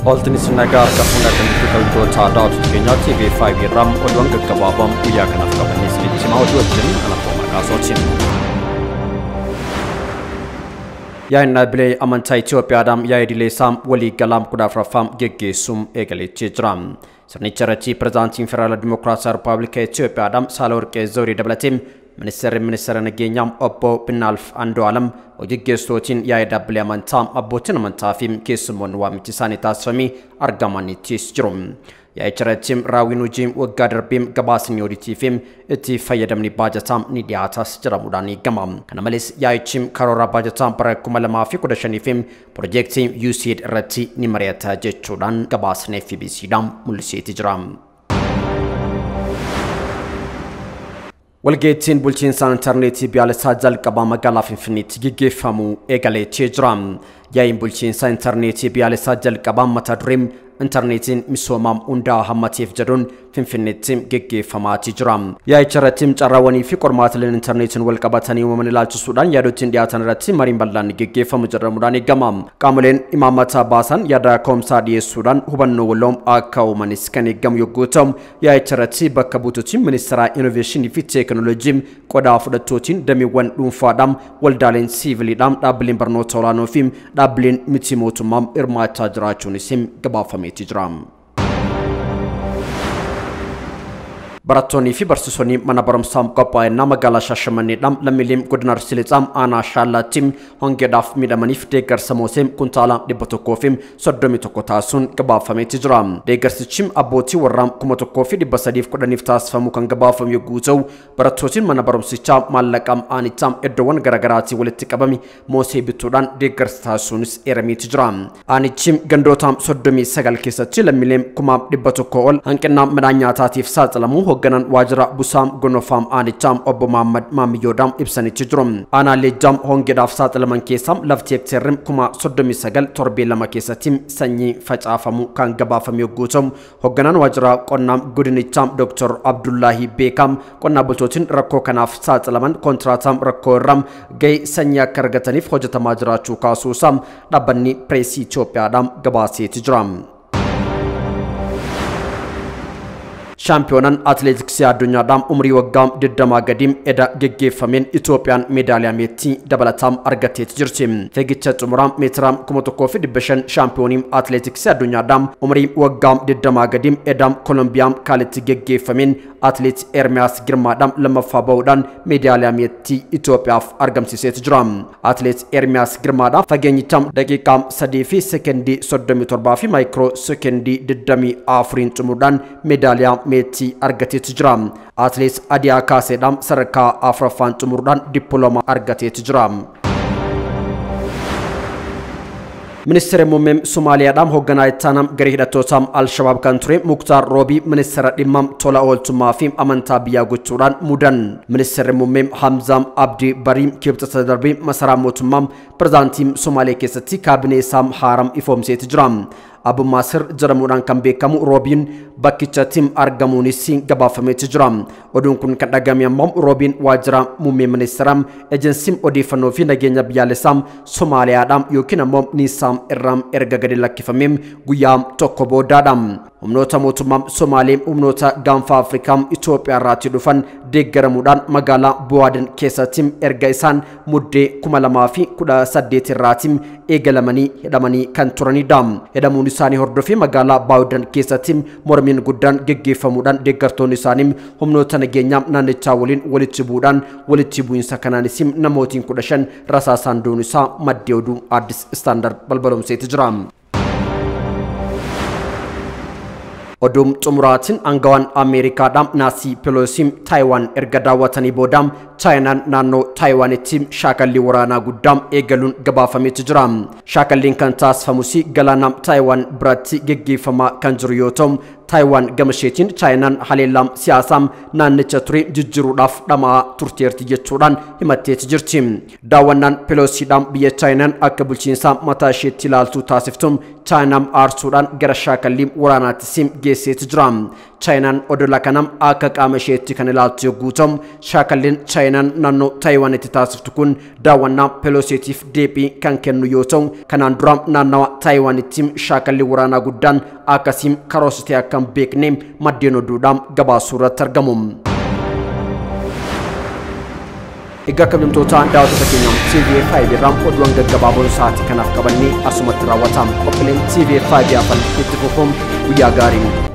Oltinis nagar kafuna kan kita daud kenya TV FiB ram odwan kekababam uya kanaf kabanis icima odwa jin anapoma kasochin ya nable amanta Ethiopia dam ya idile sam wali galam kudafra fam gegge sum egale chitram sarni charati presenting federal democratic republic Ethiopia dam salorke zori dablatim minister nageenyam oppo pinalf ando alam ojigestotin ya idable amantam abotin amantafim kesumon wa mitisani tasfami argamani tisjrum ya charatim rawinu jim wagaderbim gabasin yoditifim eti fayadamni bajatam ni diatas jaramudani gamam kanamalis ya chim karora bajatam para kumalama fi kudashanifim projecting usid rati ni mariata jechudan gabasne FiB sidam mulsiti jram walgetin bulchin san internet bial sajal qabama gala Finfinnee gigefamu egale chejram ya bulchin san internet bial sajal qabama matadrim internetin misomam unda hamatif jadun Finfinnee gegefamati jram ya charatim charawani fi qormatlen internetin walqabatani wamanilal Sudan yadotin diatan rati marin ballan gegefamu jaramudani gamam kamulen imamata basan yada komsadi Sudan hubanno wolom akaw maniskani gam yogotam ya charati bakabututin ministra innovation fi technology qoda fudatotin demiwan dumfadam waldalen civil dam dablin barno tolano film dablin mitimotumam irmata jrachunisim gabafami tijram baratoni fi barsisoni manabaram sam qopay namagala shashamani dam lamilim gudnar silitsam ana shalatim hongedaf midamanif degar samosem kuntala dibotokofim sodomi tokotasun gabafami tijram degar sichim aboti waram kumotokofi dibasadif kodanif tasfamu kan gabafam yoguzo baratotin manabaram sicha malakam anitam edwan garagarati walitikabami mose bitudan degar stasunis erami tijram anichim gandotam sodomi sagal kesati lamilim kuma dibotokol hankena medanya tatif satalamu ganan wajra busam gonofam anicham obbo Muhammad mamiyodam ibsani tijrum ana lejam hongedaf satalaman kesam laftek terrim kuma sodomi sagal torbe lama kesatim sanyi facafamu kan gabafam yogutom hoganan wajra qonnam gudinicham Dr. Abdullahi Bekam qonna bultotin rakko kanaf satalaman kontratam rakko ram gay sanya kargatanif hojata majra chuka susam dabanni presi Ethiopia dam gabasi tijram Championan athletics ya dunya dam umri wagam diddama gadim eda geggefamen Ethiopian medalya meti dabalatam argatet jirtim fegicha tumuram metram kumotokofi dibeshan championim athletics ya dunya dam umri wagam diddama gadim edam Colombiam kaliti geggefamen athlete Ermias Girma dam lamafabawdan medalya meti Ethiopia argamsiset jram athlete Ermias Girma dam fagenyitam daqiqam sadifi sekendi sodomi torbafi micro sekendi diddami afrin tumudan medalya meti argatet jram athlete Adia Kasedam sarka afrafan tumurdan diploma argatet jram Minister Mumem Somalia dam hogana itanam garihidatotam al-Shabab country Mukhtar Robi minister dimam tola oltuma fim amanta biya guturan mudan Minister Mumem Hamzam Abdi Barim kibtasadarbi masaramotumam presentim Somalia kesati cabinet sam haram ifom set jram Abu Masir jaramudan kambe kamu Robin bakichatim argamuni sing gabafame tijram odun kun kadagam yamam Robin wajra mumme ministeram agensim odifano fi nagenya biyalesam Somalia dam yokina mom nisam erram ergagade lakifamim guyam tokobo dadam umnota motumam Somalim umnota gamfa Afrikam Ethiopia rati dufan deggaramudan magala buaden kesatim ergaisan mudde kumalama fi kuda saddeti ratim egalamani hedamani kanturani dam hedamuni sani hordofi magala bawdan kesatim mormin guddan geggefamudan deggartoni sanim humnota nagenyam nanechawolin walitibudan walitibuin sakananisim namotin kudashan rasasan donisa maddeodu Addis Standard balbalom setijram Odum tumuratin anggawan Amerika dam nasi pelosim Taiwan ergadawatani bodam China nano Taiwan tim shakalli warana guddam egalun gabafami tijram shakallin kan tasfamusi galanam Taiwan brati geggefama kanjuriyotom Taiwan gamashetin China halelam siyasam nanechatri jijjirudaf dama turtierti jechudan himatet jirtim dawanan pelosi dam biye China akabulchinsa matashet tilaltu tasiftum China ar Sudan gara shakallim warana tisim geset jram Chaayinaan odola kanam akka qaama isheetti kan ilaaltu yogguu ta'u shaakalliin Chaayinaan naannoo Taayiwaanitti taasiftu kun daawwannaa Peloosiitiif deebii kan kennu yoo ta'u kanaan dura naannawa Taayiwaanitti shaakalli waraanaa guddaan akkasiin karoorfatee akka hin beekne maddeen oduudhaan gabaasuu irratti argamu. Egaa kabajamtoota daawwattoota keenya TV5 irraa oduuwwan gaggabaaboon sa'aatii kanaaf qabannee asumatti raawwatama. Qophiileen TV5 afaan itti fufuun guyyaa gaarii.